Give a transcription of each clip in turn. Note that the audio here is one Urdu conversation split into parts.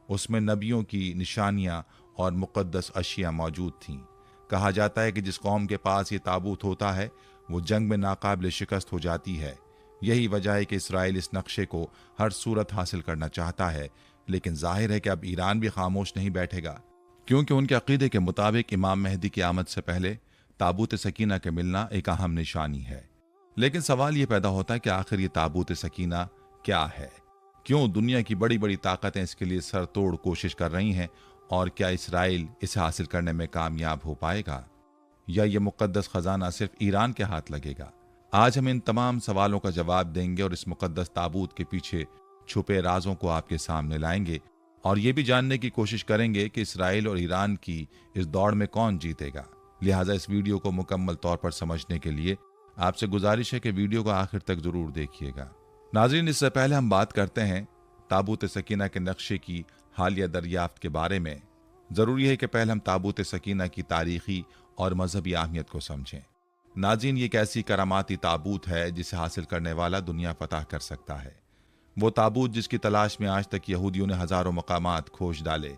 اس میں نبیوں کی نشانیاں اور مقدس اشیاء موجود تھیں۔ کہا جاتا ہے کہ جس قوم کے پاس یہ تابوت ہوتا ہے وہ جنگ میں ناقابل شکست ہو جاتی ہے۔ یہی وجہ ہے کہ اسرائیل اس نقشے کو ہر صورت حاصل کرنا چاہتا ہے، لیکن ظاہر ہے کہ اب ایران بھی خاموش نہیں بیٹھے گا، کیونکہ ان کے عقیدے کے مطابق امام مہدی کی آمد سے پہلے تابوت سکینہ کے ملنا ایک اہم نشانی ہے۔ لیکن سوال یہ پیدا ہوتا ہے کہ آخر یہ تابوت سکینہ کیا ہے؟ کیوں دنیا کی بڑی بڑی طاقتیں اس کے لیے سر توڑ کوشش کر رہی ہیں، اور کیا اسرائیل اسے حاصل کرنے میں کامیاب ہو پائے گا، یا یہ مقدس خزانہ صرف ایران کے ہاتھ لگے گا؟ آج ہم ان تمام سوالوں کا جواب دیں گے اور اس مقدس تابوت کے پیچھے چھپے رازوں کو آپ کے سامنے لائیں گے، اور یہ بھی جاننے کی کوشش کریں گے کہ اسرائیل اور ایران کی اس دوڑ میں کون جیتے گا۔ لہٰذا اس ویڈیو کو مکمل طور پر سمجھنے کے لیے آپ سے گزارش ہے کہ ویڈیو کو آخر تک ضرور دیکھیے گا۔ ناظرین، اس سے پہلے ہم بات کرتے ہیں تابوت سکینہ کے نقشے کی حالیہ دریافت کے بارے میں۔ ضروری ہے کہ پہلے ہم تابوت سکینہ کی تاریخی اور مذہبی اہمیت کو سمجھیں۔ ناظرین، یہ ایک ایسی کراماتی تابوت ہے جسے حاصل کرنے والا دنیا فتح کر سکتا ہے۔ وہ تابوت جس کی تلاش میں آج تک یہودیوں نے ہزاروں مقامات کھوج ڈالے۔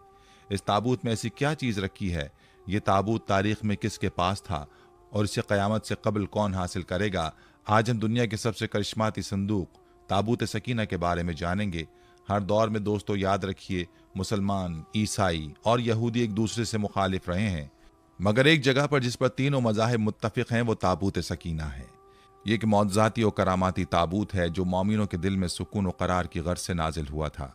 اس تابوت میں ایسی کیا چیز رکھی ہے؟ یہ تابوت تاریخ میں کس کے پاس تھا اور اسے قیامت سے قبل کون حاصل کرے گا؟ آج ہم دنیا کے سب سے کرشماتی صندوق تابوت سکینہ کے بارے میں جانیں گے۔ ہر دور میں دوستو یاد رکھیے، مسلمان، عیسائی اور یہودی ایک دوسرے سے مخالف رہے ہیں، مگر ایک جگہ پر جس پر تینوں مذاہب متفق ہیں وہ تابوت سکینہ ہے۔ یہ ایک معجزاتی اور کراماتی تابوت ہے جو مومنوں کے دل میں سکون و قرار کی غرض سے نازل ہوا تھا،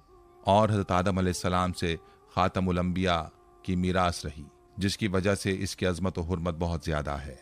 اور حضرت آدم علیہ السلام سے خاتم الانبیاء کی میراث رہی، جس کی وجہ سے اس کی عظمت و حرمت بہت زیادہ ہے۔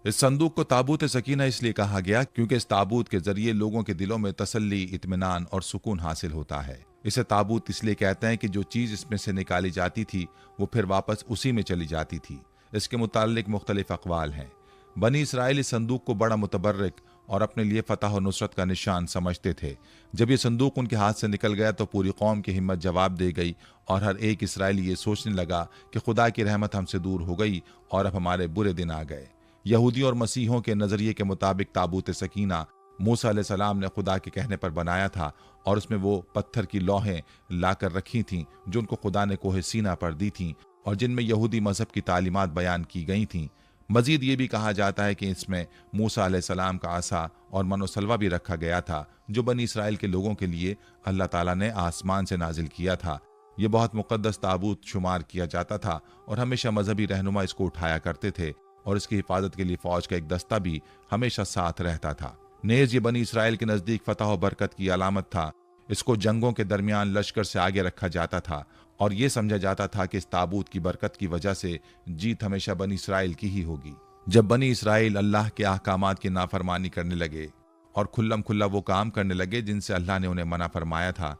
اس صندوق کو تابوت سکینہ اس لیے کہا گیا کیونکہ اس تابوت کے ذریعے لوگوں کے دلوں میں تسلی، اطمینان اور سکون حاصل ہوتا ہے۔ اسے تابوت اس لیے کہتے ہیں کہ جو چیز اس میں سے نکالی جاتی تھی وہ پھر واپس اسی میں چلی جاتی تھی۔ اس کے متعلق مختلف اقوال ہیں۔ بنی اسرائیل اس صندوق کو بڑا متبرک اور اپنے لیے فتح و نصرت کا نشان سمجھتے تھے۔ جب یہ صندوق ان کے ہاتھ سے نکل گیا تو پوری قوم کی ہمت جواب دے گئی، اور ہر ایک اسرائیلی یہ سوچنے لگا کہ خدا کی رحمت ہم سے دور ہو گئی اور اب ہمارے برے دن آ گئے۔ یہودیوں اور مسیحوں کے نظریے کے مطابق تابوت سکینہ موسیٰ علیہ السلام نے خدا کے کہنے پر بنایا تھا، اور اس میں وہ پتھر کی لوحیں لا کر رکھی تھیں جو ان کو خدا نے کوہ سینا پر دی تھیں، اور جن میں یہودی مذہب کی تعلیمات بیان کی گئی تھیں۔ مزید یہ بھی کہا جاتا ہے کہ اس میں موسیٰ علیہ السلام کا عصا اور من و سلوہ بھی رکھا گیا تھا جو بنی اسرائیل کے لوگوں کے لیے اللہ تعالیٰ نے آسمان سے نازل کیا تھا۔ یہ بہت مقدس تابوت شمار کیا جاتا تھا، اور ہمیشہ مذہبی رہنما اس کو اٹھایا کرتے تھے، اور اس کی حفاظت کے لیے فوج کا ایک دستہ بھی ہمیشہ ساتھ رہتا تھا۔ نیز یہ بنی اسرائیل کے نزدیک فتح و برکت کی علامت تھا۔ اس کو جنگوں کے درمیان لشکر سے آگے رکھا جاتا تھا، اور یہ سمجھا جاتا تھا کہ اس تابوت کی برکت کی وجہ سے جیت ہمیشہ بنی اسرائیل کی ہی ہوگی۔ جب بنی اسرائیل اللہ کے احکامات کی نافرمانی کرنے لگے اور کھلم کھلا وہ کام کرنے لگے جن سے اللہ نے انہیں منع فرمایا تھا،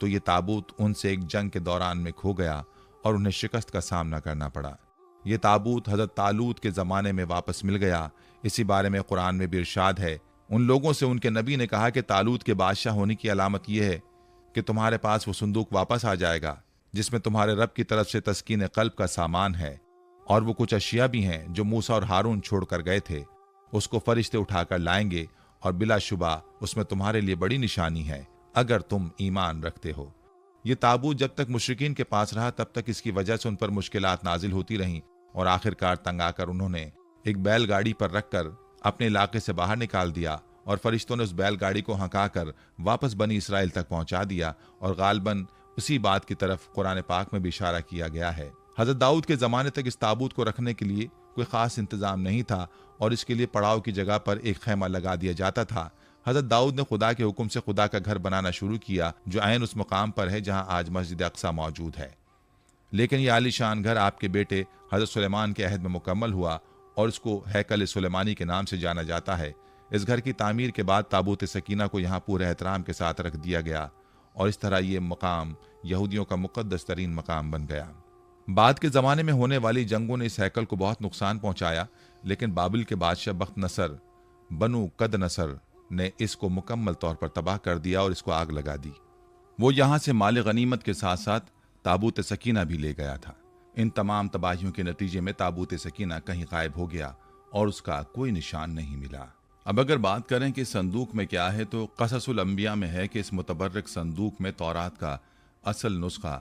تو یہ تابوت ان سے ایک جنگ کے دوران میں کھو گیا اور انہیں شکست کا سامنا کرنا پڑا۔ یہ تابوت حضرت طالوت کے زمانے میں واپس مل گیا۔ اسی بارے میں قرآن میں بھی ارشاد ہے، ان لوگوں سے ان کے نبی نے کہا کہ طالوت کے بادشاہ ہونے کی علامت یہ ہے کہ تمہارے پاس وہ صندوق واپس آ جائے گا جس میں تمہارے رب کی طرف سے تسکین قلب کا سامان ہے، اور وہ کچھ اشیاء بھی ہیں جو موسیٰ اور ہارون چھوڑ کر گئے تھے، اس کو فرشتے اٹھا کر لائیں گے، اور بلا شبہ اس میں تمہارے لیے بڑی نشانی ہے اگر تم ایمان رکھتے ہو۔ یہ تابوت جب تک مشرکین کے پاس رہا تب تک اس کی وجہ سے ان پر مشکلات نازل ہوتی رہیں، اور آخرکار تنگ آ کر انہوں نے ایک بیل گاڑی پر رکھ کر اپنے علاقے سے باہر نکال دیا، اور فرشتوں نے اس بیل گاڑی کو ہنکا کر واپس بنی اسرائیل تک پہنچا دیا، اور غالباً اسی بات کی طرف قرآن پاک میں بھی اشارہ کیا گیا ہے۔ حضرت داؤد کے زمانے تک اس تابوت کو رکھنے کے لیے کوئی خاص انتظام نہیں تھا، اور اس کے لیے پڑاؤ کی جگہ پر ایک خیمہ لگا دیا جاتا تھا۔ حضرت داؤد نے خدا کے حکم سے خدا کا گھر بنانا شروع کیا جو عین اس مقام پر ہے جہاں آج مسجد اقصیٰ موجود ہے، لیکن یہ عالی شان گھر آپ کے بیٹے حضرت سلیمان کے عہد میں مکمل ہوا، اور اس کو ہیکل سلیمانی کے نام سے جانا جاتا ہے۔ اس گھر کی تعمیر کے بعد تابوت سکینہ کو یہاں پورے احترام کے ساتھ رکھ دیا گیا، اور اس طرح یہ مقام یہودیوں کا مقدس ترین مقام بن گیا۔ بعد کے زمانے میں ہونے والی جنگوں نے اس ہیکل کو بہت نقصان پہنچایا، لیکن بابل کے بادشاہ بخت نصر بنو قد نصر نے اس کو مکمل طور پر تباہ کر دیا اور اس کو آگ لگا دی۔ وہ یہاں سے مال غنیمت کے ساتھ ساتھ تابوت سکینہ بھی لے گیا تھا۔ ان تمام تباہیوں کے نتیجے میں تابوت سکینہ کہیں غائب ہو گیا اور اس کا کوئی نشان نہیں ملا۔ اب اگر بات کریں کہ صندوق میں کیا ہے، تو قصص الانبیاء میں ہے کہ اس متبرک صندوق میں تورات کا اصل نسخہ